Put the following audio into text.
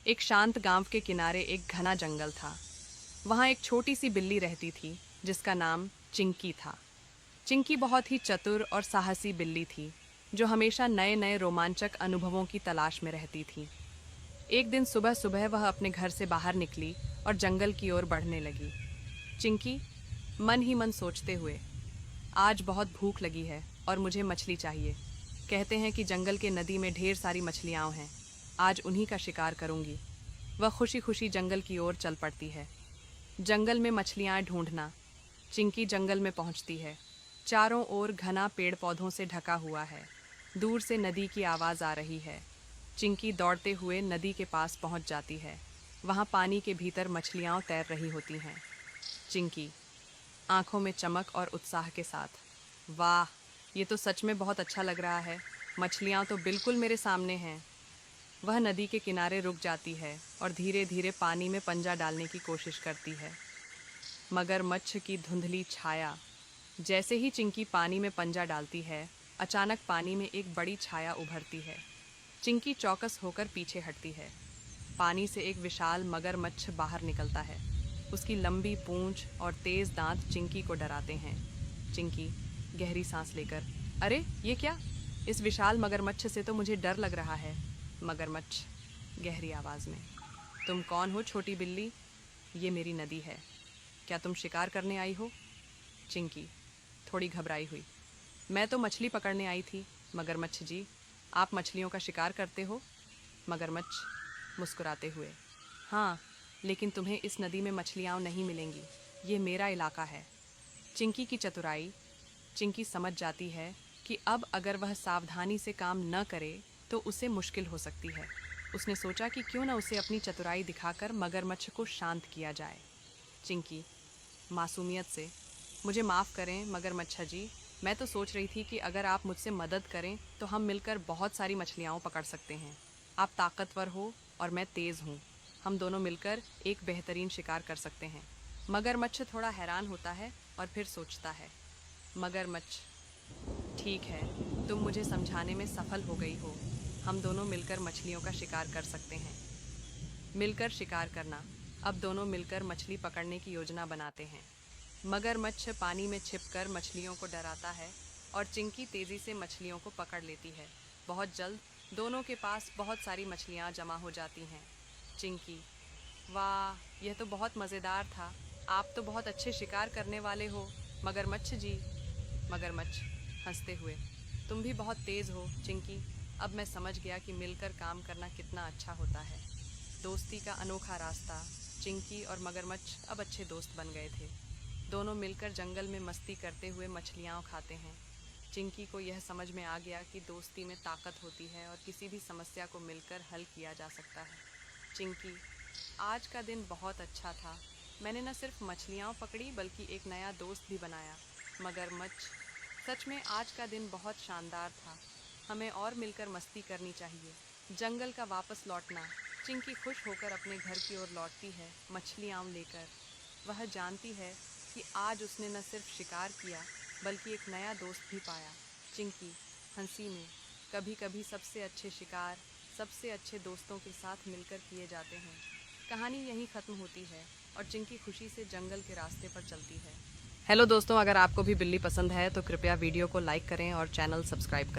एक शांत गांव के किनारे एक घना जंगल था। वहाँ एक छोटी सी बिल्ली रहती थी जिसका नाम चिंकी था। चिंकी बहुत ही चतुर और साहसी बिल्ली थी जो हमेशा नए नए रोमांचक अनुभवों की तलाश में रहती थी। एक दिन सुबह सुबह वह अपने घर से बाहर निकली और जंगल की ओर बढ़ने लगी। चिंकी मन ही मन सोचते हुए, आज बहुत भूख लगी है और मुझे मछली चाहिए। कहते हैं कि जंगल के नदी में ढेर सारी मछलियाँ हैं। आज उन्हीं का शिकार करूंगी। वह खुशी खुशी जंगल की ओर चल पड़ती है। जंगल में मछलियाँ ढूंढना। चिंकी जंगल में पहुंचती है। चारों ओर घना पेड़ पौधों से ढका हुआ है। दूर से नदी की आवाज़ आ रही है। चिंकी दौड़ते हुए नदी के पास पहुंच जाती है। वहाँ पानी के भीतर मछलियाँ तैर रही होती हैं। चिंकी आंखों में चमक और उत्साह के साथ, वाह, ये तो सच में बहुत अच्छा लग रहा है। मछलियाँ तो बिल्कुल मेरे सामने हैं। वह नदी के किनारे रुक जाती है और धीरे धीरे पानी में पंजा डालने की कोशिश करती है। मगरमच्छ की धुंधली छाया। जैसे ही चिंकी पानी में पंजा डालती है, अचानक पानी में एक बड़ी छाया उभरती है। चिंकी चौकस होकर पीछे हटती है। पानी से एक विशाल मगरमच्छ बाहर निकलता है। उसकी लंबी पूंछ और तेज दांत चिंकी को डराते हैं। चिंकी गहरी सांस लेकर, अरे ये क्या? इस विशाल मगरमच्छ से तो मुझे डर लग रहा है। मगरमच्छ गहरी आवाज में, तुम कौन हो छोटी बिल्ली? ये मेरी नदी है। क्या तुम शिकार करने आई हो? चिंकी थोड़ी घबराई हुई, मैं तो मछली पकड़ने आई थी मगरमच्छ जी। आप मछलियों का शिकार करते हो? मगरमच्छ मुस्कुराते हुए, हाँ, लेकिन तुम्हें इस नदी में मछलियाँ नहीं मिलेंगी। ये मेरा इलाका है। चिंकी की चतुराई। चिंकी समझ जाती है कि अब अगर वह सावधानी से काम न करे तो उसे मुश्किल हो सकती है। उसने सोचा कि क्यों न उसे अपनी चतुराई दिखाकर मगरमच्छ को शांत किया जाए। चिंकी मासूमियत से, मुझे माफ़ करें मगरमच्छ जी, मैं तो सोच रही थी कि अगर आप मुझसे मदद करें तो हम मिलकर बहुत सारी मछलियाँ पकड़ सकते हैं। आप ताकतवर हो और मैं तेज़ हूँ। हम दोनों मिलकर एक बेहतरीन शिकार कर सकते हैं। मगरमच्छ थोड़ा हैरान होता है और फिर सोचता है। मगरमच्छ, ठीक है, तुम मुझे समझाने में सफल हो गई हो। हम दोनों मिलकर मछलियों का शिकार कर सकते हैं। मिलकर शिकार करना। अब दोनों मिलकर मछली पकड़ने की योजना बनाते हैं। मगरमच्छ पानी में छिपकर मछलियों को डराता है और चिंकी तेज़ी से मछलियों को पकड़ लेती है। बहुत जल्द दोनों के पास बहुत सारी मछलियाँ जमा हो जाती हैं। चिंकी, वाह, यह तो बहुत मज़ेदार था। आप तो बहुत अच्छे शिकार करने वाले हो मगरमच्छ जी। मगरमच्छ हंसते हुए, तुम भी बहुत तेज़ हो चिंकी। अब मैं समझ गया कि मिलकर काम करना कितना अच्छा होता है। दोस्ती का अनोखा रास्ता। चिंकी और मगरमच्छ अब अच्छे दोस्त बन गए थे। दोनों मिलकर जंगल में मस्ती करते हुए मछलियाँ खाते हैं। चिंकी को यह समझ में आ गया कि दोस्ती में ताकत होती है और किसी भी समस्या को मिलकर हल किया जा सकता है। चिंकी, आज का दिन बहुत अच्छा था। मैंने न सिर्फ मछलियाँ पकड़ी बल्कि एक नया दोस्त भी बनाया। मगरमच्छ, सच में आज का दिन बहुत शानदार था। हमें और मिलकर मस्ती करनी चाहिए। जंगल का वापस लौटना। चिंकी खुश होकर अपने घर की ओर लौटती है, मछलियाँ लेकर। वह जानती है कि आज उसने न सिर्फ शिकार किया बल्कि एक नया दोस्त भी पाया। चिंकी हंसी में, कभी कभी सबसे अच्छे शिकार सबसे अच्छे दोस्तों के साथ मिलकर किए जाते हैं। कहानी यहीं ख़त्म होती है और चिंकी खुशी से जंगल के रास्ते पर चलती है। हेलो दोस्तों, अगर आपको भी बिल्ली पसंद है तो कृपया वीडियो को लाइक करें और चैनल सब्सक्राइब करें।